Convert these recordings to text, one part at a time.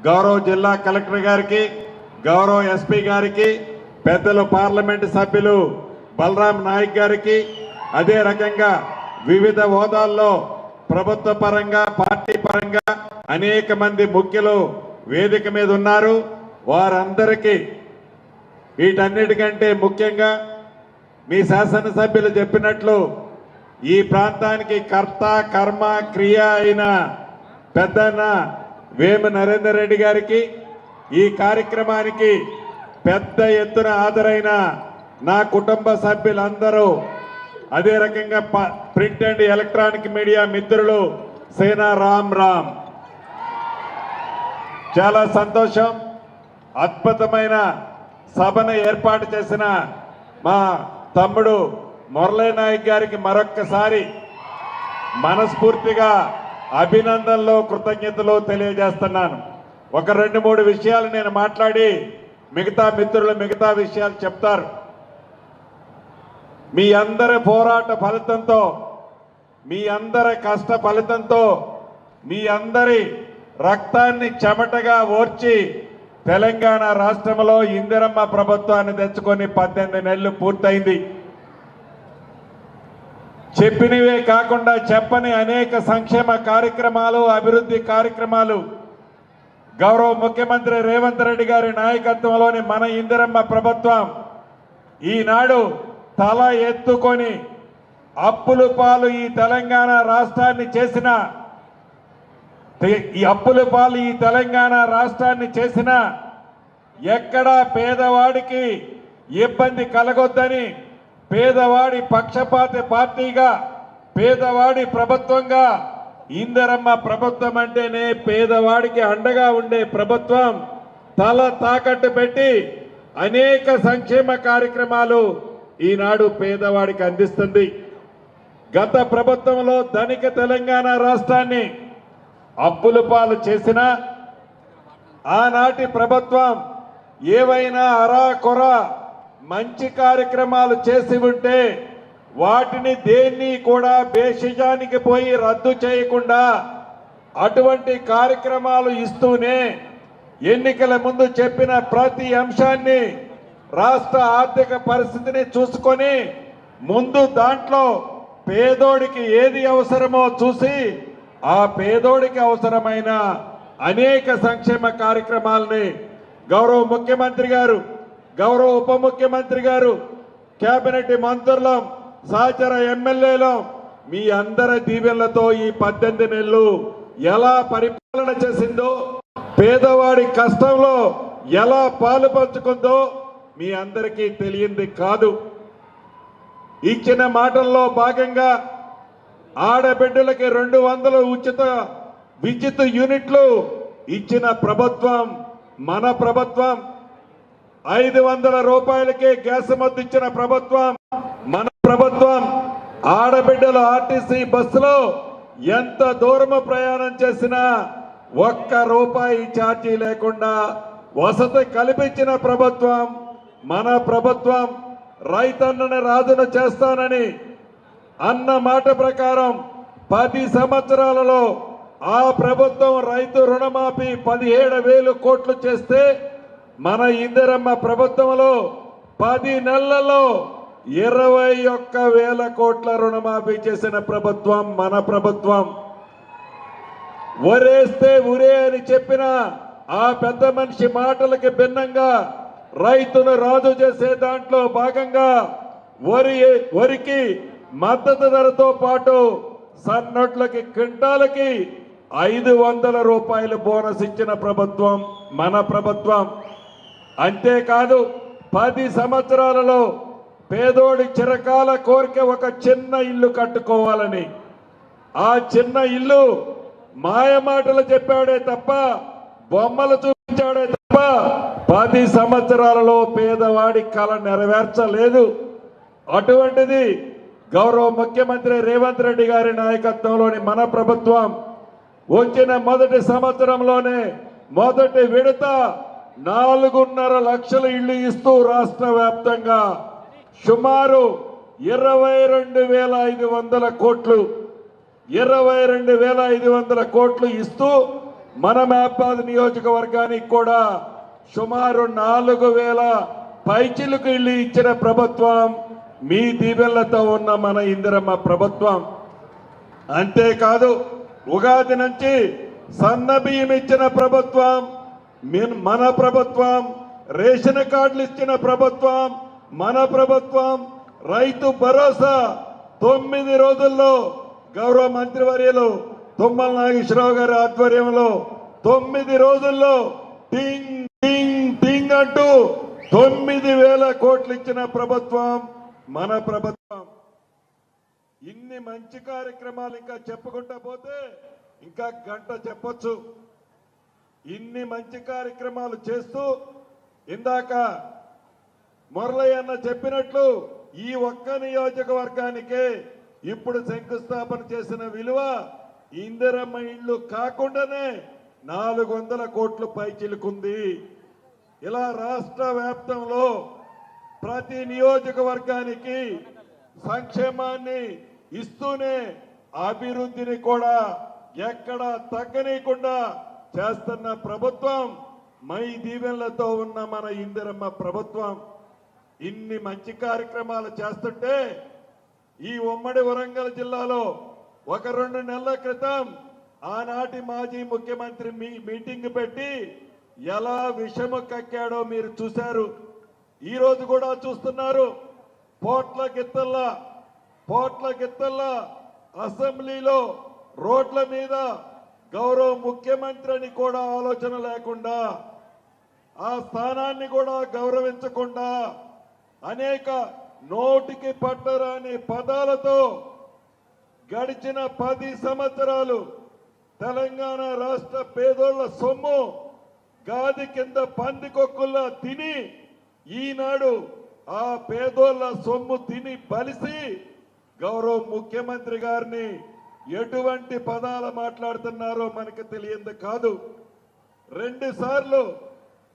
గౌరవ జిల్లా కలెక్టర్ గారికి, గౌరవ ఎస్పీ గారికి, పెద్దలు పార్లమెంటు సభ్యులు బలరాం నాయక్ గారికి, అదే రకంగా వివిధ హోదాల్లో ప్రభుత్వ పరంగా, పార్టీ పరంగా అనేక మంది ముఖ్యులు వేదిక మీద ఉన్నారు. వారందరికీ వీటన్నిటికంటే ముఖ్యంగా మీ శాసనసభ్యులు చెప్పినట్లు ఈ ప్రాంతానికి కర్త కర్మ క్రియ అయిన పెద్దన్న వేము నరేందర్ రెడ్డి గారికి, ఈ కార్యక్రమానికి పెద్ద ఎత్తున హాజరైన నా కుటుంబ సభ్యులందరూ, అదే రకంగా ప్రింట్ అండ్ ఎలక్ట్రానిక్ మీడియా మిత్రులు సేనా రామ్ రామ్, చాలా సంతోషం. అద్భుతమైన సభను ఏర్పాటు చేసిన మా తమ్ముడు మురళీ నాయక్ గారికి మరొక్కసారి మనస్ఫూర్తిగా అభినందనలు, కృతజ్ఞతలు తెలియజేస్తున్నాను. ఒక 2-3 విషయాలు నేను మాట్లాడి మిగతా మిత్రులు మిగతా విషయాలు చెప్తారు. మీ అందరి పోరాట ఫలితంతో, మీ అందరి కష్ట ఫలితంతో, మీ అందరి రక్తాన్ని చెమటగా ఓర్చి తెలంగాణ రాష్ట్రంలో ఇందిరమ్మ ప్రభుత్వాన్ని తెచ్చుకొని 18 నెలలు పూర్తయింది. చెప్పినవే కాకుండా చెప్పని అనేక సంక్షేమ కార్యక్రమాలు, అభివృద్ధి కార్యక్రమాలు గౌరవ ముఖ్యమంత్రి రేవంత్ రెడ్డి గారి నాయకత్వంలోని మన ఇందిరమ్మ ప్రభుత్వం ఈనాడు తల ఎత్తుకొని అప్పుల పాలు ఈ తెలంగాణ రాష్ట్రాన్ని చేసిన, ఈ అప్పుల పాలు ఈ తెలంగాణ రాష్ట్రాన్ని చేసిన, ఎక్కడా పేదవాడికి ఇబ్బంది కలగొద్దని పేదవాడి పక్షపాత పార్టీగా, పేదవాడి ప్రభుత్వంగా ఇందిరమ్మ ప్రభుత్వం అంటేనే పేదవాడికి అండగా ఉండే ప్రభుత్వం తల తాకట్టు పెట్టి అనేక సంక్షేమ కార్యక్రమాలు ఈనాడు పేదవాడికి అందిస్తుంది. గత ప్రభుత్వంలో ధనిక తెలంగాణ రాష్ట్రాన్ని అప్పుల పాలు చేసిన ఆనాటి ప్రభుత్వం ఏవైనా అరాకొర మంచి కార్యక్రమాలు చేసి ఉంటే వాటిని దేన్ని కూడా బేషిజానికి పోయి రద్దు చేయకుండా అటువంటి కార్యక్రమాలు ఇస్తూనే ఎన్నికల ముందు చెప్పిన ప్రతి అంశాన్ని, రాష్ట్ర ఆర్థిక పరిస్థితిని చూసుకొని ముందు దాంట్లో పేదోడికి ఏది అవసరమో చూసి ఆ పేదోడికి అవసరమైన అనేక సంక్షేమ కార్యక్రమాలని గౌరవ ముఖ్యమంత్రి గారు, గౌరవ ఉప ముఖ్యమంత్రి గారు, కేబినెట్ మంత్రులం, సహచర ఎమ్మెల్యేలు మీ అందరి దీవెనలతో ఈ 18 నెలలు ఎలా పరిపాలన చేసిందో, పేదవాడి కష్టంలో ఎలా పాలు పంచుకుందో మీ అందరికీ తెలియంది కాదు. ఇచ్చిన మాటల్లో భాగంగా ఆడబిడ్డలకి 200 ఉచిత విద్యుత్ యూనిట్లు ఇచ్చిన ప్రభుత్వం మన ప్రభుత్వం. 500 రూపాయలకే గ్యాస్ మద్దతు ఇచ్చిన ప్రభుత్వం మన ప్రభుత్వం. ఆడబిడ్డలు ఆర్టీసీ బస్సులో ఎంత దూరం ప్రయాణం చేసినా ₹1 ఛార్జీ లేకుండా వసతి కల్పించిన ప్రభుత్వం మన ప్రభుత్వం. రైతన్నని రాజును చేస్తానని అన్న మాట ప్రకారం 10 సంవత్సరాలలో ఆ ప్రభుత్వం రైతు రుణమాఫీ 17,000 కోట్లు చేస్తే మన ఇందిరమ్మ ప్రభుత్వంలో 10 నెలలలో 21,000 కోట్ల రుణమాఫీ చేసిన ప్రభుత్వం మన ప్రభుత్వం. ఒరేస్తే ఉరే అని చెప్పిన ఆ పెద్ద మనిషి మాటలకి భిన్నంగా రైతును రాజు చేసే దాంట్లో భాగంగా వరికి మద్దతు ధరతో పాటు సన్నొడ్లకి క్వింటాలకి 500 రూపాయలు బోనస్ ఇచ్చిన ప్రభుత్వం మన ప్రభుత్వం. అంతేకాదు 10 సంవత్సరాలలో పేదోడి చిరకాల కోరిక ఒక చిన్న ఇల్లు కట్టుకోవాలని, ఆ చిన్న ఇల్లు మాయమాటలు చెప్పాడే తప్ప, బొమ్మలు చూపించాడే తప్ప 10 సంవత్సరాలలో పేదవాడి కళ నెరవేర్చలేదు. అటువంటిది గౌరవ ముఖ్యమంత్రి రేవంత్ రెడ్డి గారి నాయకత్వంలోని మన ప్రభుత్వం వచ్చిన మొదటి సంవత్సరంలోనే మొదటి విడత 4.5 లక్షల ఇళ్లు ఇస్తూ రాష్ట్ర వ్యాప్తంగా సుమారు 22,500 కోట్లు 22,500 కోట్లు ఇస్తూ మన మహబాద్ నియోజకవర్గానికి కూడా సుమారు 4000 పైచిలకు ఇల్లు ఇచ్చిన ప్రభుత్వం మీ దీవెనలతో ఉన్న మన ఇందిరమ్మ ప్రభుత్వం. అంతేకాదు ఉగాది నుంచి సన్న బియ్యం ఇచ్చిన ప్రభుత్వం మన ప్రభుత్వం, రేషన్ కార్డులు ఇచ్చిన ప్రభుత్వం మన ప్రభుత్వం, రైతు భరోసా 9 రోజుల్లో గౌరవ మంత్రివర్యులు తుమ్మల నాగేశ్వరరావు గారి ఆధ్వర్యంలో 9 రోజుల్లో టింగ్ టింగ్ టింగ్ అంటూ 9,000 కోట్లు ఇచ్చిన ప్రభుత్వం మన ప్రభుత్వం. ఇన్ని మంచి కార్యక్రమాలు ఇంకా చెప్పుకుంటా పోతే ఇంకా గంట చెప్పొచ్చు. ఇన్ని మంచి కార్యక్రమాలు చేస్తూ ఇందాక మురళయ్య చెప్పినట్లు ఈ ఒక్క నియోజకవర్గానికే ఇప్పుడు శంకుస్థాపన చేసిన విలువ ఇందిరమ్మ ఇళ్ళు కాకుండానే 400 కోట్లు పైచిలుకుంది. ఇలా రాష్ట్ర వ్యాప్తంలో ప్రతి నియోజకవర్గానికి సంక్షేమాన్ని ఇస్తూనే అభివృద్ధిని కూడా ఎక్కడా తగ్గనీయకుండా చేస్తున్న ప్రభుత్వం మై దీవెనలతో ఉన్న మన ఇందిరమ్మ ప్రభుత్వం. ఇన్ని మంచి కార్యక్రమాలు చేస్తుంటే ఈ ఉమ్మడి వరంగల్ జిల్లాలో 1-2 నెలల క్రితం ఆనాటి మాజీ ముఖ్యమంత్రి మీటింగ్ పెట్టి ఎలా విషము కక్కాడో మీరు చూశారు. ఈ రోజు కూడా చూస్తున్నారు. పోట్ల గిత్తల్లా అసెంబ్లీలో రోడ్ల మీద గౌరవ ముఖ్యమంత్రి అని కూడా ఆలోచన లేకుండా, ఆ స్థానాన్ని కూడా గౌరవించకుండా అనేక నోటికి పట్టరాని పదాలతో గడిచిన 10 సంవత్సరాలు తెలంగాణ రాష్ట్ర పేదోళ్ల సొమ్ము గాది కింద పందికొక్కుల్లా తిని ఈనాడు ఆ పేదోళ్ల సొమ్ము తిని బలిసి గౌరవ ముఖ్యమంత్రి గారిని ఎటువంటి పదాలు మాట్లాడుతున్నారో మనకు తెలియంది కాదు. 2 సార్లు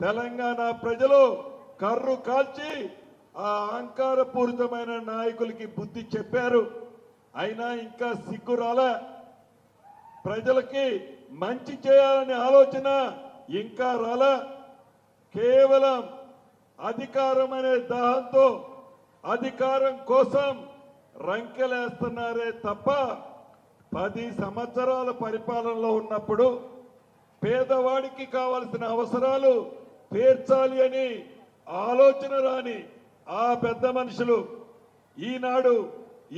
తెలంగాణ ప్రజలు కర్రు కాల్చి ఆ అహంకారపూరితమైన నాయకులకి బుద్ధి చెప్పారు. అయినా ఇంకా సిగ్గు రాలే. ప్రజలకి మంచి చేయాలనే ఆలోచన ఇంకా రాలే. కేవలం అధికారం అనే దాహంతో అధికారం కోసం రంకెలేస్తున్నారే తప్ప 10 సంవత్సరాల పరిపాలనలో ఉన్నప్పుడు పేదవాడికి కావలసిన అవసరాలు తీర్చాలి అని ఆలోచన రాని ఆ పెద్ద మనుషులు ఈనాడు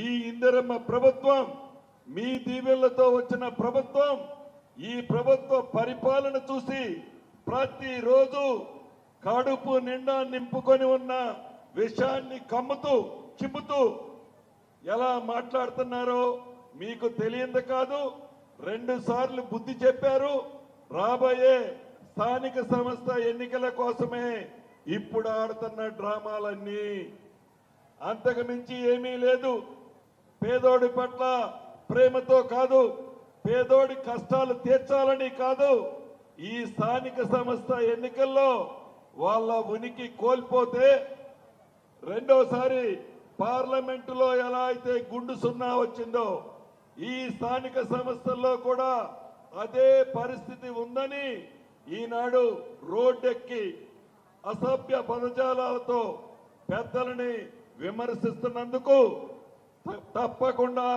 ఈ ఇందిరమ్మ ప్రభుత్వం మీ దీవెనలతో వచ్చిన ప్రభుత్వం ఈ ప్రభుత్వ పరిపాలన చూసి ప్రతిరోజు కడుపు నిండా నింపుకొని ఉన్న విషయాన్ని కమ్ముతూ చిమ్ముతూ ఎలా మాట్లాడుతున్నారో మీకు తెలియంది కాదు. 2 సార్లు బుద్ధి చెప్పారు. రాబోయే స్థానిక సంస్థ ఎన్నికల కోసమే ఇప్పుడు ఆడుతున్న డ్రామాలన్నీ. అంతకు మించి ఏమీ లేదు. పేదోడి పట్ల ప్రేమతో కాదు, పేదోడి కష్టాలు తీర్చాలని కాదు, ఈ స్థానిక సంస్థ ఎన్నికల్లో వాళ్ళ ఉనికి కోల్పోతే రెండోసారి పార్లమెంటులో ఎలా అయితే గుండు సున్నా వచ్చిందో ఈ స్థానిక సంస్థల్లో కూడా అదే పరిస్థితి ఉందని ఈనాడు రోడ్డెక్కి అసభ్య పదజాలాలతో పెద్దలని విమర్శిస్తున్నందుకు తప్పకుండా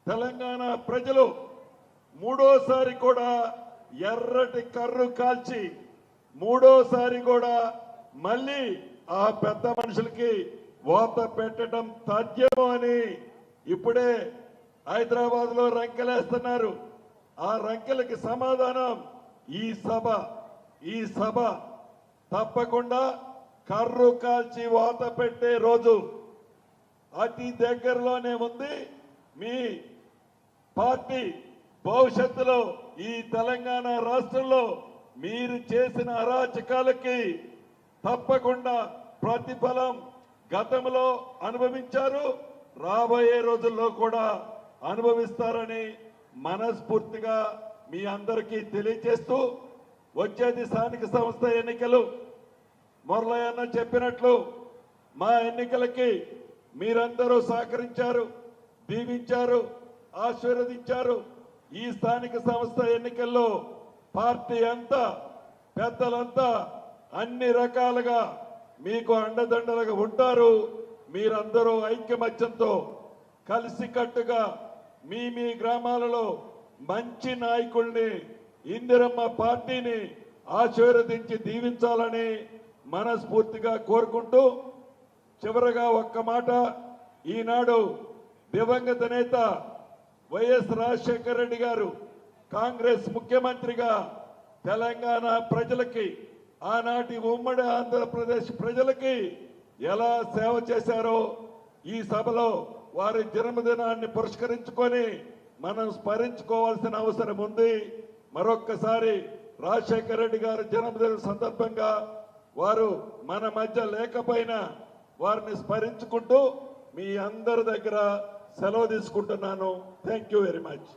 తెలంగాణ ప్రజలు మూడోసారి కూడా ఎర్రటి కర్రు కాల్చి మూడోసారి కూడా మళ్ళీ ఆ పెద్ద మనుషులకి ఓత పెట్టడం తథ్యము అని ఇప్పుడే హైదరాబాద్ లో రంకెలేస్తున్నారు. ఆ రంకెలకి సమాధానం ఈ సభ తప్పకుండా కర్రు కాల్చి వాత పెట్టే రోజు అతి దగ్గరలోనే ఉంది. మీ పార్టీ భవిష్యత్తులో ఈ తెలంగాణ రాష్ట్రంలో మీరు చేసిన అరాచకాలకి తప్పకుండా ప్రతిఫలం గతంలో అనుభవించారు, రాబోయే రోజుల్లో కూడా అనుభవిస్తారని మనస్ఫూర్తిగా మీ అందరికీ తెలియజేస్తూ వచ్చేది స్థానిక సంస్థ ఎన్నికలు. మురళయ్య చెప్పినట్లు మా ఎన్నికలకి మీరందరూ సహకరించారు, దీవించారు, ఆశీర్వదించారు. ఈ స్థానిక సంస్థ ఎన్నికల్లో పార్టీ అంతా పెద్దలంతా అన్ని రకాలుగా మీకు అండదండలుగా ఉంటారు. మీరందరూ ఐక్యమత్యంతో కలిసికట్టుగా మీ గ్రామాలలో మంచి నాయకుల్ని ఇందిరమ్మ పార్టీని ఆశీర్వదించి దీవించాలని మనస్ఫూర్తిగా కోరుకుంటూ చివరగా ఒక్క మాట, ఈనాడు దివంగత నేత వైఎస్ రాజశేఖర రెడ్డి గారు కాంగ్రెస్ ముఖ్యమంత్రిగా తెలంగాణ ప్రజలకి, ఆనాటి ఉమ్మడి ఆంధ్రప్రదేశ్ ప్రజలకి ఎలా సేవ చేశారో ఈ సభలో వారి జన్మదినాన్ని పురస్కరించుకొని మనం స్మరించుకోవాల్సిన అవసరం ఉంది. మరొక్కసారి రాజశేఖర రెడ్డి గారి జన్మదిన సందర్భంగా వారు మన మధ్య లేకపోయినా వారిని స్మరించుకుంటూ మీ అందరి దగ్గర సెలవు తీసుకుంటున్నాను. Thank you very much.